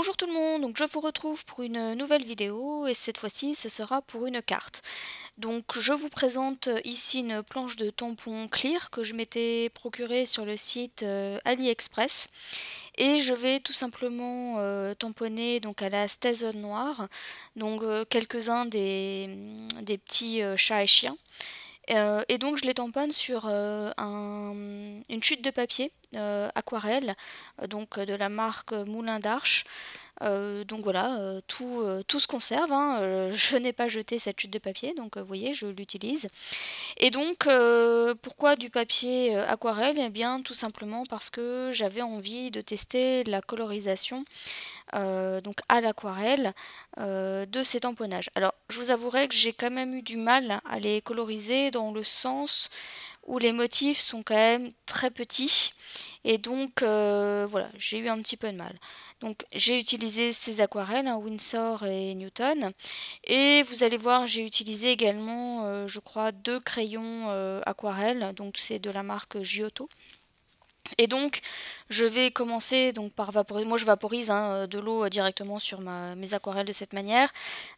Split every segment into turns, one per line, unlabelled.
Bonjour tout le monde, donc je vous retrouve pour une nouvelle vidéo et cette fois-ci ce sera pour une carte. Donc je vous présente ici une planche de tampons clear que je m'étais procurée sur le site AliExpress et je vais tout simplement tamponner donc à la Stézone noire, donc quelques-uns des petits chats et chiens. Et donc je les tamponne sur une chute de papier aquarelle, donc de la marque Moulin d'Arche. Donc voilà, tout se conserve, hein, je n'ai pas jeté cette chute de papier, donc vous voyez, je l'utilise. Et donc, pourquoi du papier aquarelle? Eh bien, tout simplement parce que j'avais envie de tester la colorisation donc à l'aquarelle de ces tamponnages. Alors, je vous avouerai que j'ai quand même eu du mal à les coloriser dans le sens où les motifs sont quand même très petits et donc voilà, j'ai eu un petit peu de mal. Donc j'ai utilisé ces aquarelles, hein, Winsor et Newton, et vous allez voir, j'ai utilisé également je crois 2 crayons aquarelles, donc c'est de la marque Giotto. Et donc je vais commencer donc par vaporiser. Moi je vaporise hein, de l'eau directement sur mes aquarelles de cette manière.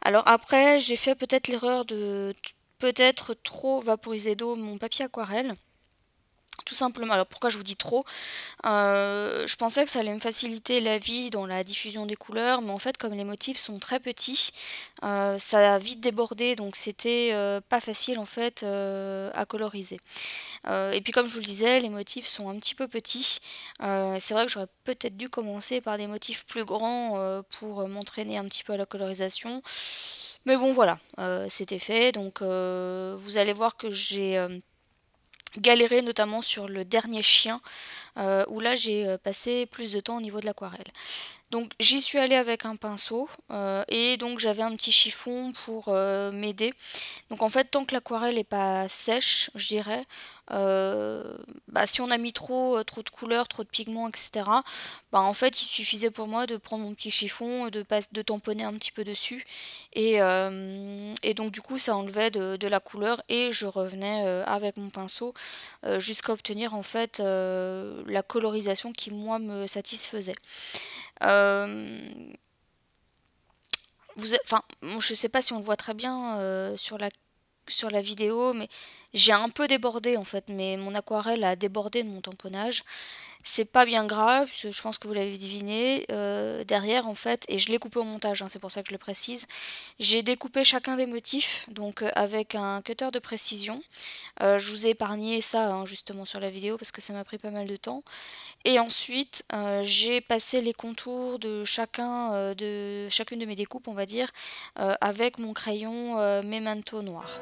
Alors après j'ai fait peut-être l'erreur de peut-être trop vaporiser d'eau mon papier aquarelle. Tout simplement, alors pourquoi je vous dis trop? Je pensais que ça allait me faciliter la vie dans la diffusion des couleurs, mais en fait comme les motifs sont très petits, ça a vite débordé, donc c'était pas facile en fait à coloriser. Et puis comme je vous le disais, les motifs sont un petit peu petits. C'est vrai que j'aurais peut-être dû commencer par des motifs plus grands pour m'entraîner un petit peu à la colorisation. Mais bon voilà, c'était fait, donc vous allez voir que j'ai galéré notamment sur le dernier chien où là j'ai passé plus de temps au niveau de l'aquarelle. Donc j'y suis allée avec un pinceau et donc j'avais un petit chiffon pour m'aider. Donc en fait tant que l'aquarelle n'est pas sèche, je dirais, si on a mis trop de couleurs, trop de pigments, etc. En fait il suffisait pour moi de prendre mon petit chiffon, de tamponner un petit peu dessus et donc du coup ça enlevait de la couleur et je revenais avec mon pinceau jusqu'à obtenir en fait la colorisation qui moi me satisfaisait. Je sais pas si on le voit très bien sur la vidéo, mais j'ai un peu débordé en fait, mais mon aquarelle a débordé de mon tamponnage. C'est pas bien grave, je pense que vous l'avez deviné. Derrière en fait, et je l'ai coupé au montage, hein, c'est pour ça que je le précise, j'ai découpé chacun des motifs, donc avec un cutter de précision. Je vous ai épargné ça hein, justement sur la vidéo parce que ça m'a pris pas mal de temps. Et ensuite, j'ai passé les contours de chacune de mes découpes, on va dire, avec mon crayon Memento noir.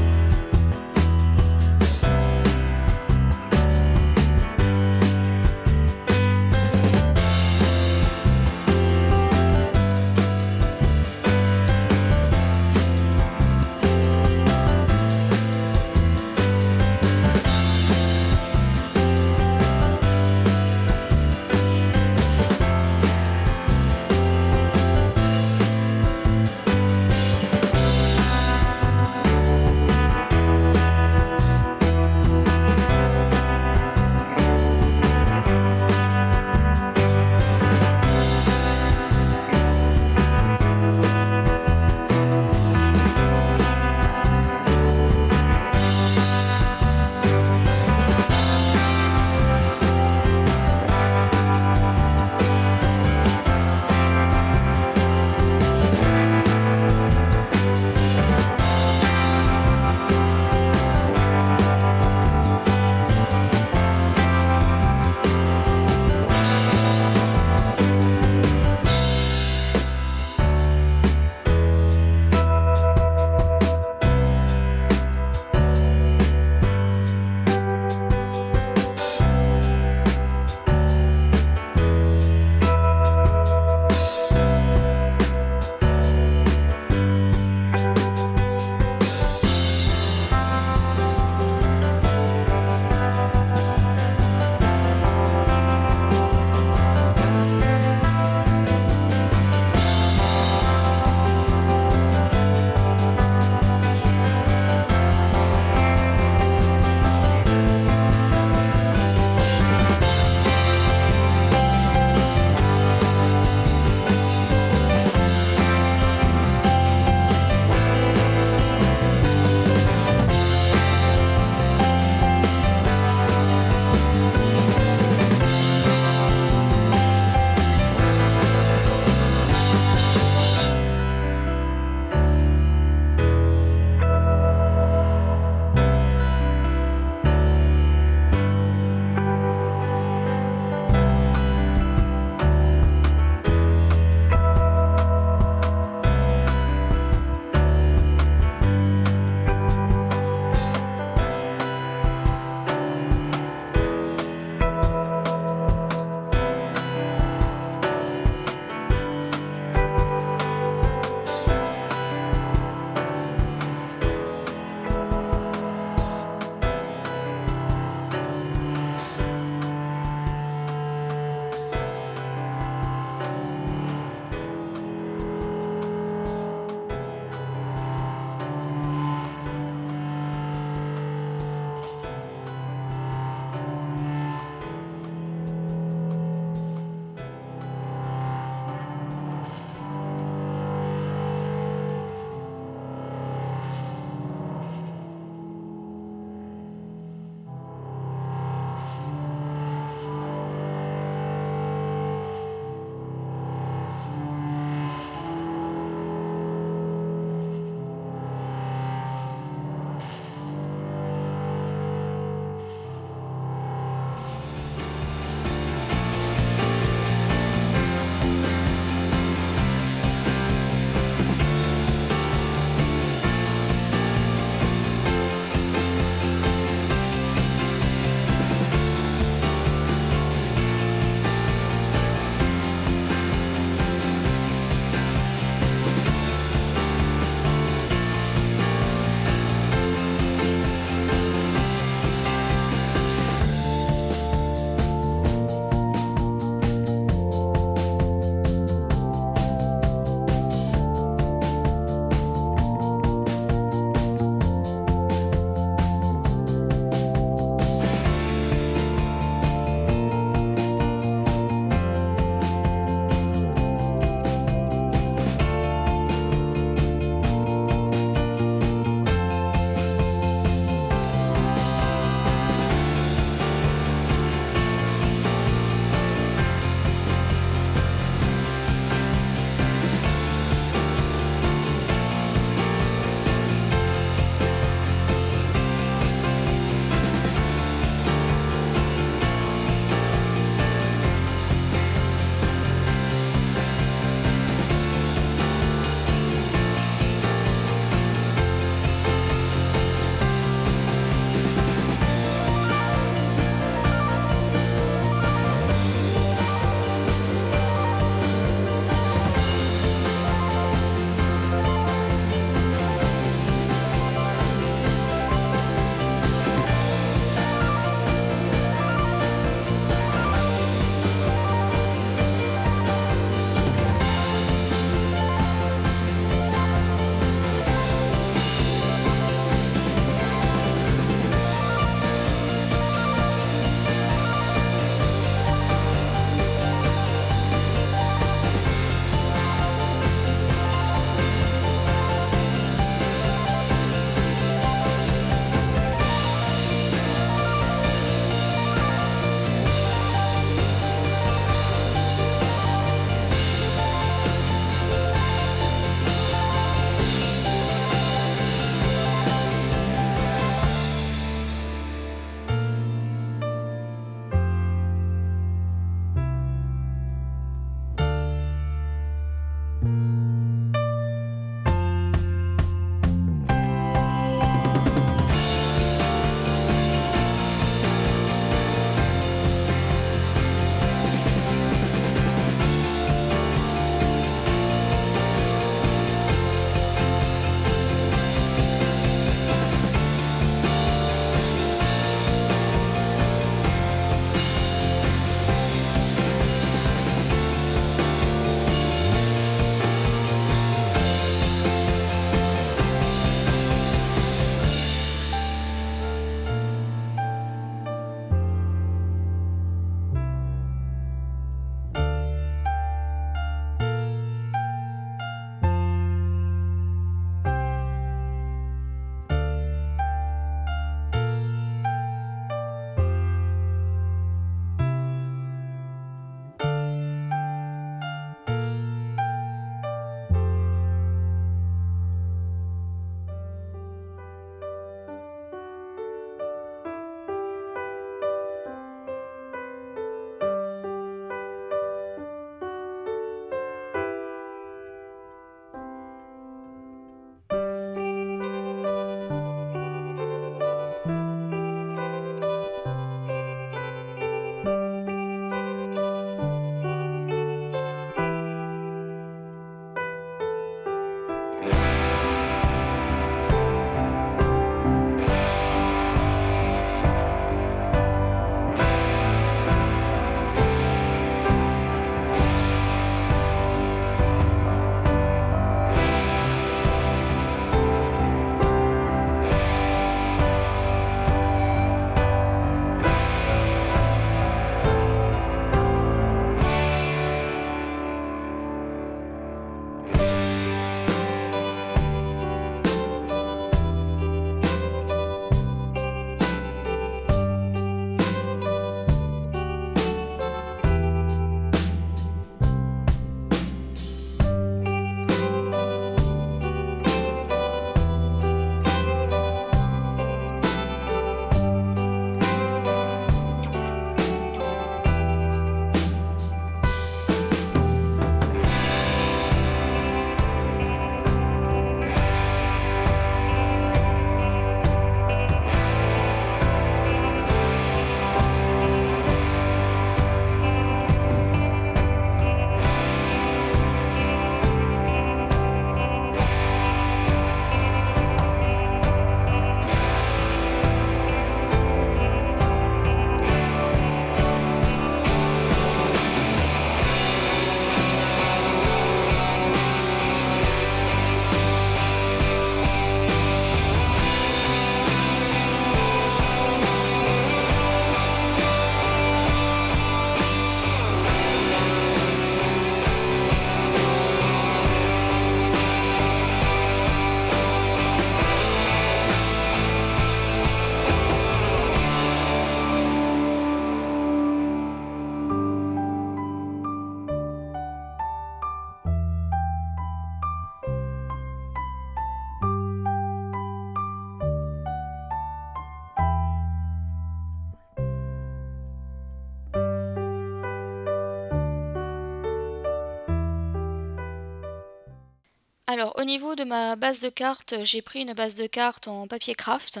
Alors au niveau de ma base de cartes, j'ai pris une base de cartes en papier craft,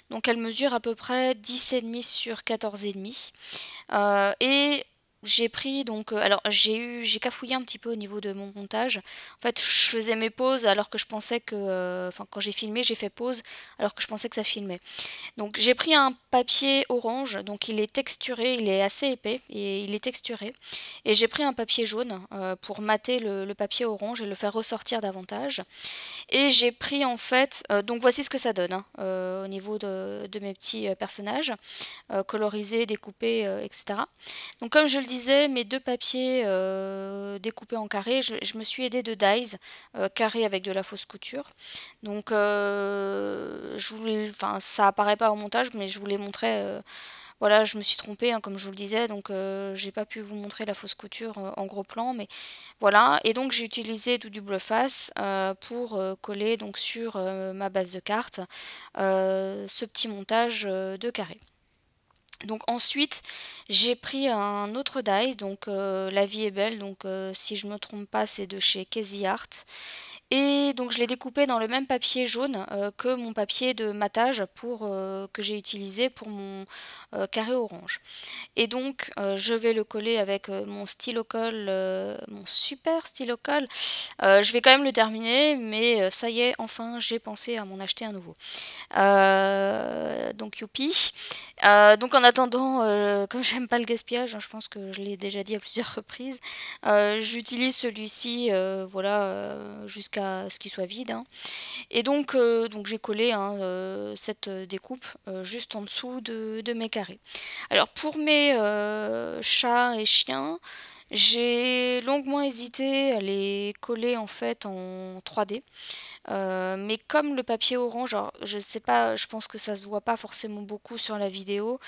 donc elle mesure à peu près 10,5 sur 14,5. Et j'ai pris donc alors j'ai cafouillé un petit peu au niveau de mon montage. En fait, je faisais mes pauses alors que je pensais que enfin quand j'ai filmé, j'ai fait pause alors que je pensais que ça filmait. Donc j'ai pris un papier orange, donc il est texturé, il est assez épais et il est texturé. Et j'ai pris un papier jaune pour mater le papier orange et le faire ressortir davantage. Et j'ai pris en fait, donc voici ce que ça donne hein, au niveau de mes petits personnages, colorisés, découpés, etc. Donc comme je le disais, mes deux papiers découpés en carré, je me suis aidée de dies carrés avec de la fausse couture. Donc je voulais, enfin ça apparaît pas au montage, mais je vous les montrais. Voilà, je me suis trompée, hein, comme je vous le disais, donc j'ai pas pu vous montrer la fausse couture en gros plan, mais voilà. Et donc j'ai utilisé du double face pour coller donc sur ma base de cartes ce petit montage de carré. Donc ensuite j'ai pris un autre dies, donc La vie est belle, donc si je me trompe pas c'est de chez Casey Art. Et donc je l'ai découpé dans le même papier jaune que mon papier de matage que j'ai utilisé pour mon carré orange. Et donc je vais le coller avec mon stylo colle, mon super stylo colle. Je vais quand même le terminer, mais ça y est, enfin j'ai pensé à m'en acheter un nouveau. Donc youpi. Donc en attendant, comme j'aime pas le gaspillage, hein, je pense que je l'ai déjà dit à plusieurs reprises, j'utilise celui-ci voilà, jusqu'à ce qu'il soit vide. Hein. Et donc j'ai collé hein, cette découpe juste en dessous de mes carrés. Alors pour mes chats et chiens, j'ai longuement hésité à les coller en fait en 3D. Mais comme le papier orange, alors, je sais pas, je pense que ça se voit pas forcément beaucoup sur la vidéo,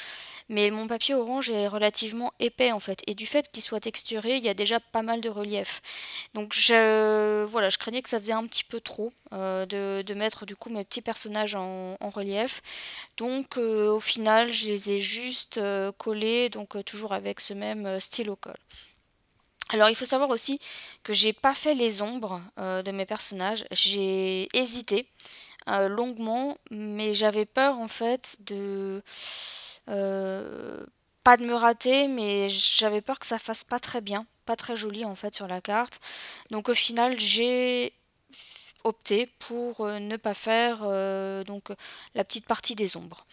mais mon papier orange est relativement épais en fait, et du fait qu'il soit texturé, il y a déjà pas mal de relief. Donc voilà, je craignais que ça faisait un petit peu trop de mettre du coup mes petits personnages en relief. Donc au final, je les ai juste collés, donc toujours avec ce même stylo colle. Alors il faut savoir aussi que j'ai pas fait les ombres de mes personnages, j'ai hésité longuement, mais j'avais peur en fait de pas de me rater, mais j'avais peur que ça fasse pas très bien, pas très joli en fait sur la carte. Donc au final j'ai opté pour ne pas faire donc la petite partie des ombres.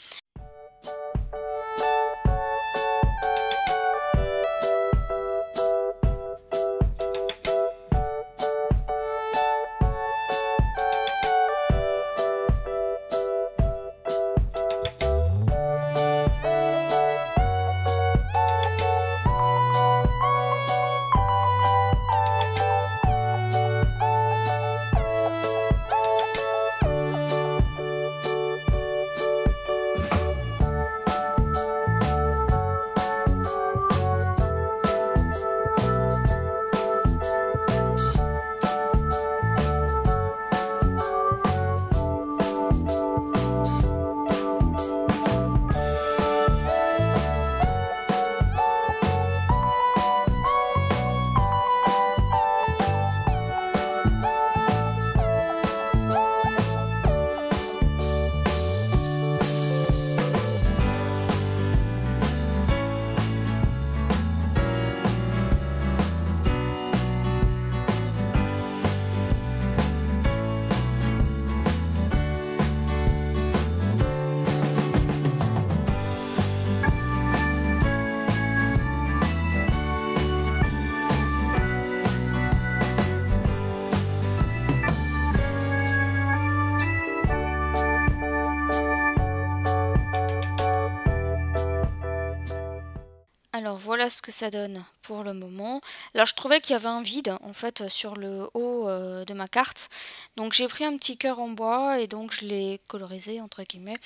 Alors voilà ce que ça donne pour le moment. Alors je trouvais qu'il y avait un vide en fait sur le haut de ma carte. Donc j'ai pris un petit cœur en bois et donc je l'ai colorisé entre guillemets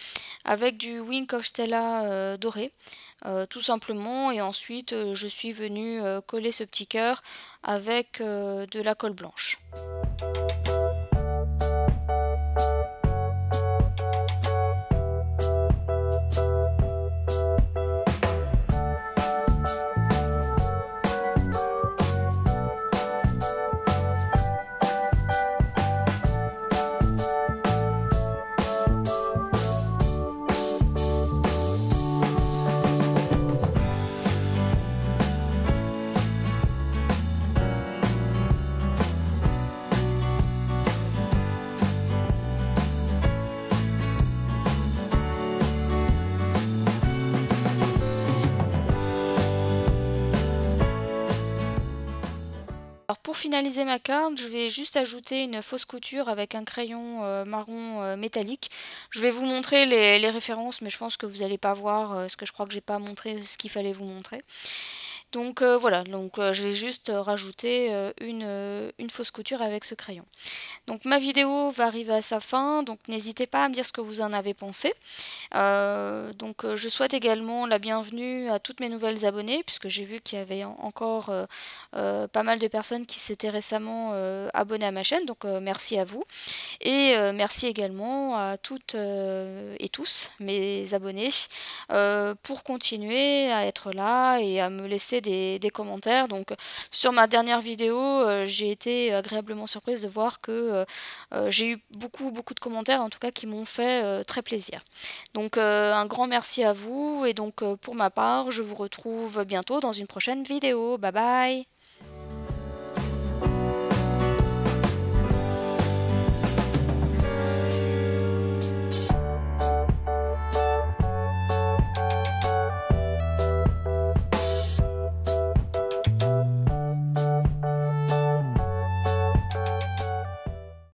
avec du Wink of Stella doré tout simplement. Et ensuite je suis venue coller ce petit cœur avec de la colle blanche. pour finaliser ma carte, je vais juste ajouter une fausse couture avec un crayon marron métallique. Je vais vous montrer les références, mais je pense que vous n'allez pas voir, parce que je crois que j'ai pas montré ce qu'il fallait vous montrer. Donc voilà, donc je vais juste rajouter une fausse couture avec ce crayon. Donc ma vidéo va arriver à sa fin, donc n'hésitez pas à me dire ce que vous en avez pensé. Je souhaite également la bienvenue à toutes mes nouvelles abonnées, puisque j'ai vu qu'il y avait encore pas mal de personnes qui s'étaient récemment abonnées à ma chaîne, donc merci à vous. Et merci également à toutes et tous mes abonnés pour continuer à être là et à me laisser des commentaires. Donc sur ma dernière vidéo, j'ai été agréablement surprise de voir que j'ai eu beaucoup de commentaires en tout cas qui m'ont fait très plaisir. Donc un grand merci à vous et donc pour ma part, je vous retrouve bientôt dans une prochaine vidéo. Bye bye!